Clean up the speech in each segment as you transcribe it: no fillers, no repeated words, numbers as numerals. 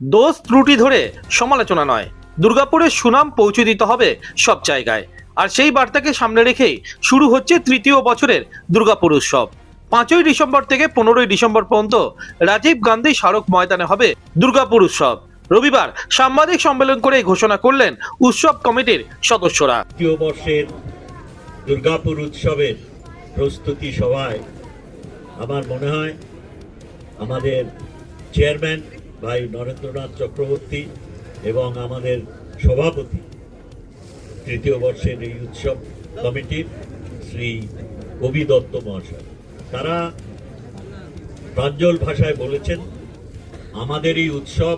দোষ ত্রুটি ধরে সমালোচনা নয়, দুর্গাপুরের সুনাম পৌঁছে দিতে হবে সব জায়গায়। আর সেই বার্তাকে সামনে রেখেই শুরু হচ্ছে তৃতীয় বছরের দুর্গাপুর উৎসব। 5ই ডিসেম্বর থেকে 15ই ডিসেম্বর পর্যন্ত রাজীব গান্ধী স্মারক ময়দানে হবে দুর্গাপুর উৎসব। রবিবার সাংবাদিক সম্মেলন করে ঘোষণা করলেন উৎসব কমিটির সদস্যরা। তৃতীয় বর্ষের দুর্গাপুর উৎসবের প্রস্তুতি সভায় আমার মনে হয় আমাদের চেয়ারম্যান ভাই নরেন্দ্রনাথ চক্রবর্তী এবং আমাদের সভাপতি তৃতীয় বর্ষের এই উৎসব কমিটির শ্রী কবি দত্ত মহাশয়, তারা প্রাঞ্জল ভাষায় বলেছেন আমাদের এই উৎসব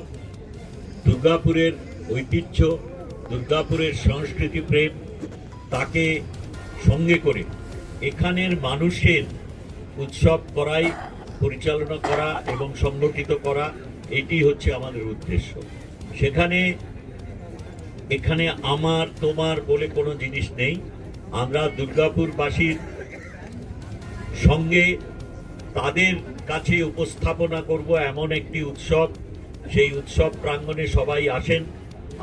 দুর্গাপুরের ঐতিহ্য, দুর্গাপুরের সংস্কৃতি প্রেম, তাকে সঙ্গে করে এখানের মানুষের উৎসব করাই, পরিচালনা করা এবং সংগঠিত করা, এটি হচ্ছে আমাদের উদ্দেশ্য। এখানে আমার তোমার বলে কোনো জিনিস নেই। আমরা দুর্গাপুরবাসীর সঙ্গে তাদের কাছে উপস্থাপনা করব এমন একটি উৎসব, সেই উৎসব প্রাঙ্গণে সবাই আসেন,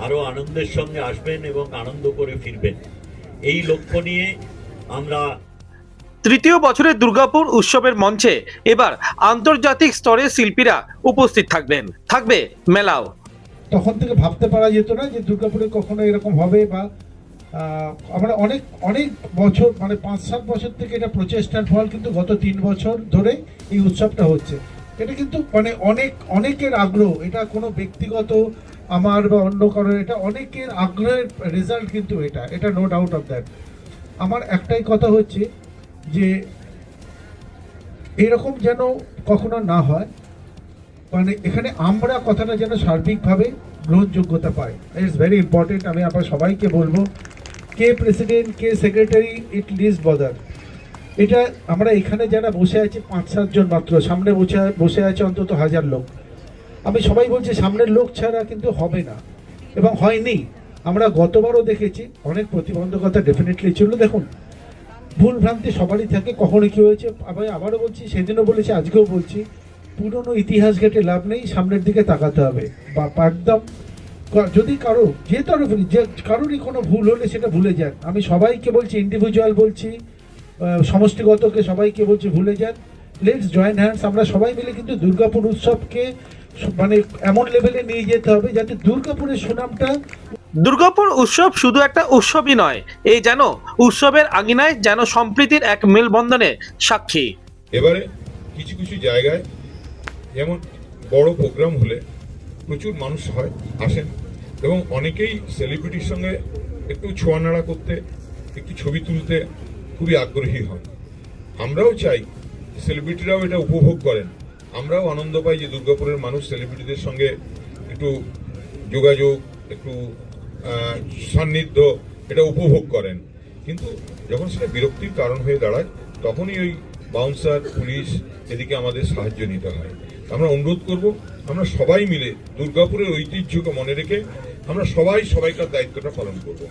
আরো আনন্দের সঙ্গে আসবেন এবং আনন্দ করে ফিরবেন। এই লক্ষ্য নিয়ে আমরা তৃতীয় বছরের দুর্গাপুর উৎসবের মঞ্চে এবার আন্তর্জাতিক স্তরের শিল্পীরা উপস্থিত থাকবে মেলাও। তখন থেকে ভাবতে পারা যেত না যে দুর্গাপুরে কখনো এরকম হবে, বা আমরা অনেক অনেক বছর, মানে 5-7 বছর থেকে এটা প্রচেষ্টার ফল, কিন্তু গত 3 বছর ধরে এই উৎসবটা হচ্ছে। এটা কিন্তু মানে অনেকের আগ্রহ, এটা কোনো ব্যক্তিগত আমার বা অন্য কারোর, এটা অনেকের আগ্রহের রেজাল্ট, কিন্তু এটা নো ডাউট অফ দ্যাট। আমার একটাই কথা হচ্ছে যে এরকম যেন কখনো না হয়, মানে এখানে আমরা কথাটা যেন সার্বিকভাবে গ্রহণযোগ্যতা পাই। It's very important. আমি আবার সবাইকে বলবো, কে প্রেসিডেন্ট, কে সেক্রেটারি, ইট লিস্ট বদার। এটা আমরা এখানে যারা বসে আছি 5-7 জন মাত্র, সামনে বসে আছে অন্তত 1000 লোক। আমি সবাই বলছি সামনের লোক ছাড়া কিন্তু হবে না, এবং হয়নি। আমরা গতবারও দেখেছি অনেক প্রতিবন্ধকতা ডেফিনেটলি ছিল। দেখুন, ভুল ভ্রান্তি সবারই থাকে, কখনো কি হয়েছে আবারও বলছি, সেদিনও বলেছি, আজকেও বলছি, পুরনো ইতিহাস ঘেটে লাভ নেই, সামনের দিকে তাকাতে হবে। বা একদম যদি কারো যে তরফেরই যে কারোরই কোনো ভুল হলে সেটা ভুলে যান। আমি সবাইকে বলছি, ইন্ডিভিজুয়াল বলছি, সমষ্টিগতকে সবাইকে বলছি, ভুলে যান। Let's join hands. আমরা সবাই মিলে কিন্তু দুর্গাপুর উৎসবকে মানে এমন লেভেলে নিয়ে যেতে হবে যাতে দুর্গাপুরের সুনামটা। দুর্গাপুর উৎসব শুধু একটা উৎসবই নয়, এই যেন উৎসবের আঙিনায় যেন সম্প্রীতির এক মেলবন্ধনে সাক্ষী। এবারে কিছু কিছু জায়গায় যেমন বড় প্রোগ্রাম হলে প্রচুর মানুষ আসেন, এবং অনেকেই সেলিব্রিটির সঙ্গে একটু ছোঁয়ানাড়া করতে, একটু ছবি তুলতে খুবই আগ্রহী হন। আমরাও চাই সেলিব্রিটিরাও এটা উপভোগ করেন, আমরাও আনন্দ পাই যে দুর্গাপুরের মানুষ সেলিব্রিটিদের সঙ্গে একটু যোগাযোগ, একটু সান্নিধ্য এটা উপভোগ করেন। কিন্তু যখন সেটা বিরক্তির কারণ হয়ে দাঁড়ায়, তখনই ওই বাউন্সার, পুলিশ, এদিকে আমাদের সাহায্য নিতে হয়। আমরা অনুরোধ করব, আমরা সবাই মিলে দুর্গাপুরের ঐতিহ্যকে মনে রেখে আমরা সবাইকার দায়িত্বটা পালন করব।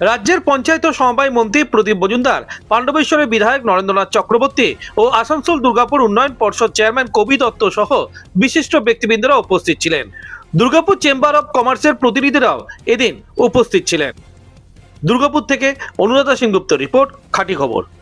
রাজ্যের পঞ্চায়েত ও সমবায় মন্ত্রী প্রদীপ মজুমদার, পাণ্ডবেশ্বরের বিধায়ক নরেন্দ্রনাথ চক্রবর্তী ও আসানসোল দুর্গাপুর উন্নয়ন পর্ষদ চেয়ারম্যান কবি দত্ত সহ বিশিষ্ট ব্যক্তিবৃন্দরা উপস্থিত ছিলেন। দুর্গাপুর চেম্বার অব কমার্সের প্রতিনিধিরাও এদিন উপস্থিত ছিলেন। দুর্গাপুর থেকে অনুরাধা সেনগুপ্ত রিপোর্ট, খাঁটি খবর।